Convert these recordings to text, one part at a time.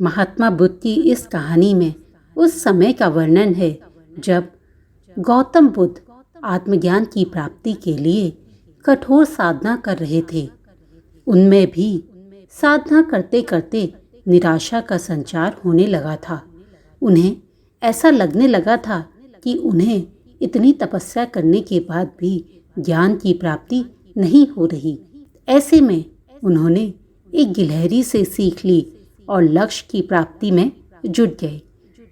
महात्मा बुद्ध की इस कहानी में उस समय का वर्णन है जब गौतम बुद्ध आत्मज्ञान की प्राप्ति के लिए कठोर साधना कर रहे थे। उनमें भी साधना करते करते निराशा का संचार होने लगा था। उन्हें ऐसा लगने लगा था कि उन्हें इतनी तपस्या करने के बाद भी ज्ञान की प्राप्ति नहीं हो रही। ऐसे में उन्होंने एक गिलहरी से सीख ली और लक्ष्य की प्राप्ति में जुट गए।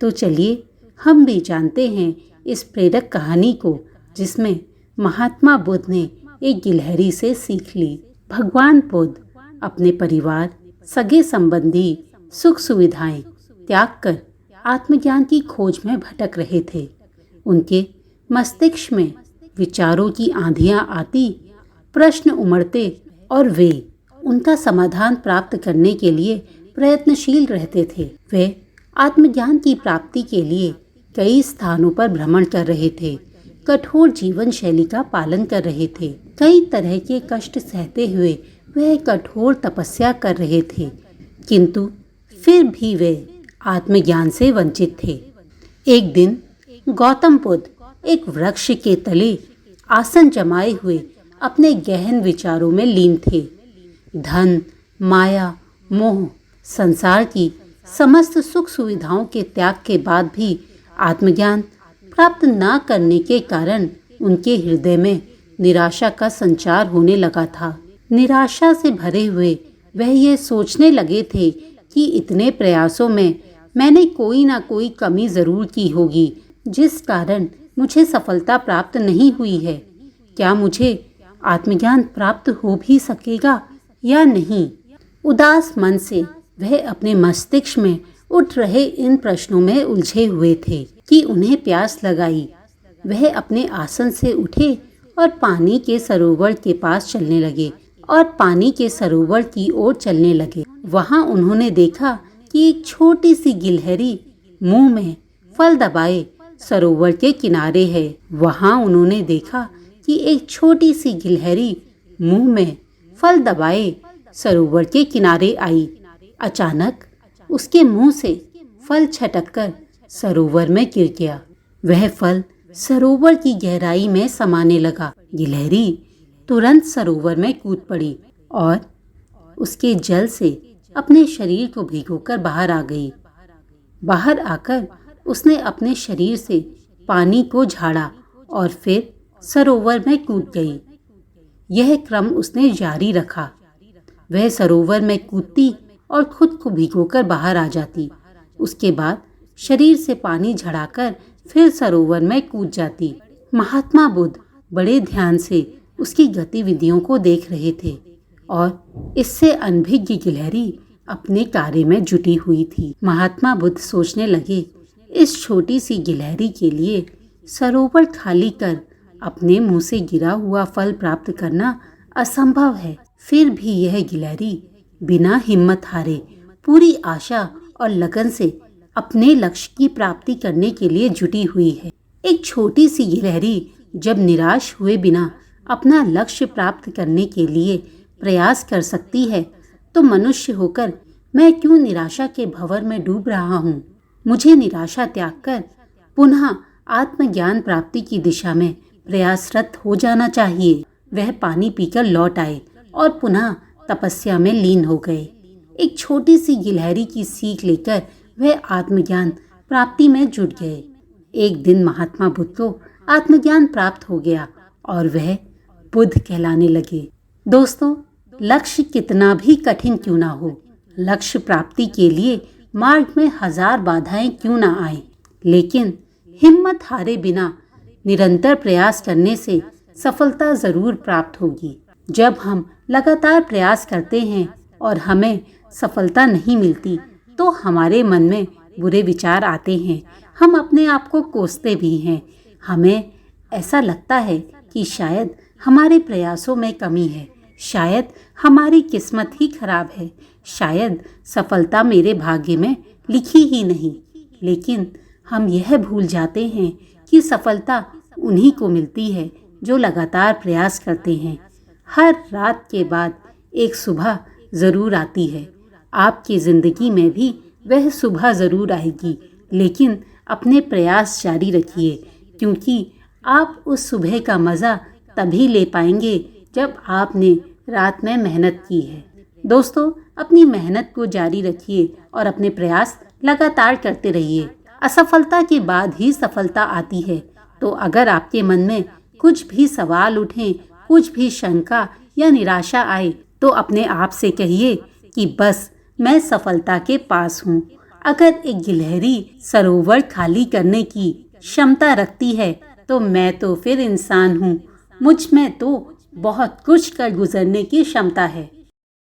तो चलिए हम भी जानते हैं इस प्रेरक कहानी को, जिसमें महात्मा बुद्ध ने एक गिलहरी से सीख ली। भगवान बुद्ध अपने परिवार, सगे संबंधी, सुख सुविधाएं त्याग कर आत्मज्ञान की खोज में भटक रहे थे। उनके मस्तिष्क में विचारों की आंधियां आती, प्रश्न उमड़ते और वे उनका समाधान प्राप्त करने के लिए प्रयत्नशील रहते थे। वे आत्मज्ञान की प्राप्ति के लिए कई स्थानों पर भ्रमण कर रहे थे, कठोर जीवन शैली का पालन कर रहे थे, कई तरह के कष्ट सहते हुए वह कठोर तपस्या कर रहे थे, किंतु फिर भी वे आत्मज्ञान से वंचित थे। एक दिन गौतम बुद्ध एक वृक्ष के तले आसन जमाए हुए अपने गहन विचारों में लीन थे। धन, माया, मोह, संसार की समस्त सुख सुविधाओं के त्याग के बाद भी आत्मज्ञान प्राप्त न करने के कारण उनके हृदय में निराशा का संचार होने लगा था। निराशा से भरे हुए वह ये सोचने लगे थे कि इतने प्रयासों में मैंने कोई ना कोई कमी जरूर की होगी, जिस कारण मुझे सफलता प्राप्त नहीं हुई है। क्या मुझे आत्मज्ञान प्राप्त हो भी सकेगा या नहीं? उदास मन से वह अपने मस्तिष्क में उठ रहे इन प्रश्नों में उलझे हुए थे कि उन्हें प्यास लगाई। वह अपने आसन से उठे और पानी के सरोवर के पास चलने लगे और पानी के सरोवर की ओर चलने लगे। वहां उन्होंने देखा कि एक छोटी सी गिलहरी मुंह में फल दबाए सरोवर के किनारे है। वहां उन्होंने देखा कि एक छोटी सी गिलहरी मुंह में फल दबाए सरोवर के किनारे आई। अचानक उसके मुंह से फल छटककर सरोवर में गिर गया। वह फल सरोवर की गहराई में समाने लगा। गिलहरी तुरंत सरोवर में कूद पड़ी और उसके जल से अपने शरीर को भिगोकर बाहर आ गई। बाहर आकर उसने अपने शरीर से पानी को झाड़ा और फिर सरोवर में कूद गई। यह क्रम उसने जारी रखा। वह सरोवर में कूदती और खुद को भिगोकर बाहर आ जाती। उसके बाद शरीर से पानी झड़ाकर फिर सरोवर में कूद जाती। महात्मा बुद्ध बड़े ध्यान से उसकी गतिविधियों को देख रहे थे और इससे अनभिज्ञ गिलहरी अपने कार्य में जुटी हुई थी। महात्मा बुद्ध सोचने लगे, इस छोटी सी गिलहरी के लिए सरोवर खाली कर अपने मुंह से गिरा हुआ फल प्राप्त करना असंभव है। फिर भी यह गिलहरी बिना हिम्मत हारे पूरी आशा और लगन से अपने लक्ष्य की प्राप्ति करने के लिए जुटी हुई है। एक छोटी सी गिलहरी जब निराश हुए बिना अपना लक्ष्य प्राप्त करने के लिए प्रयास कर सकती है, तो मनुष्य होकर मैं क्यों निराशा के भंवर में डूब रहा हूँ? मुझे निराशा त्याग कर पुनः आत्मज्ञान प्राप्ति की दिशा में प्रयासरत हो जाना चाहिए। वह पानी पीकर लौट आए और पुनः तपस्या में लीन हो गए। एक छोटी सी गिलहरी की सीख लेकर वह आत्मज्ञान प्राप्ति में जुट गए। एक दिन महात्मा बुद्ध को आत्मज्ञान प्राप्त हो गया और वह बुद्ध कहलाने लगे। दोस्तों, लक्ष्य कितना भी कठिन क्यों ना हो, लक्ष्य प्राप्ति के लिए मार्ग में 1000 बाधाएं क्यों ना आए, लेकिन हिम्मत हारे बिना निरंतर प्रयास करने से सफलता जरूर प्राप्त होगी। जब हम लगातार प्रयास करते हैं और हमें सफलता नहीं मिलती, तो हमारे मन में बुरे विचार आते हैं। हम अपने आप को कोसते भी हैं। हमें ऐसा लगता है कि शायद हमारे प्रयासों में कमी है, शायद हमारी किस्मत ही खराब है, शायद सफलता मेरे भाग्य में लिखी ही नहीं। लेकिन हम यह भूल जाते हैं कि सफलता उन्हीं को मिलती है जो लगातार प्रयास करते हैं। हर रात के बाद एक सुबह ज़रूर आती है। आपकी ज़िंदगी में भी वह सुबह ज़रूर आएगी, लेकिन अपने प्रयास जारी रखिए, क्योंकि आप उस सुबह का मज़ा तभी ले पाएंगे जब आपने रात में मेहनत की है। दोस्तों, अपनी मेहनत को जारी रखिए और अपने प्रयास लगातार करते रहिए। असफलता के बाद ही सफलता आती है। तो अगर आपके मन में कुछ भी सवाल उठें, कुछ भी शंका या निराशा आए, तो अपने आप से कहिए कि बस मैं सफलता के पास हूँ। अगर एक गिलहरी सरोवर खाली करने की क्षमता रखती है, तो मैं तो फिर इंसान हूँ। मुझ में तो बहुत कुछ कर गुजरने की क्षमता है।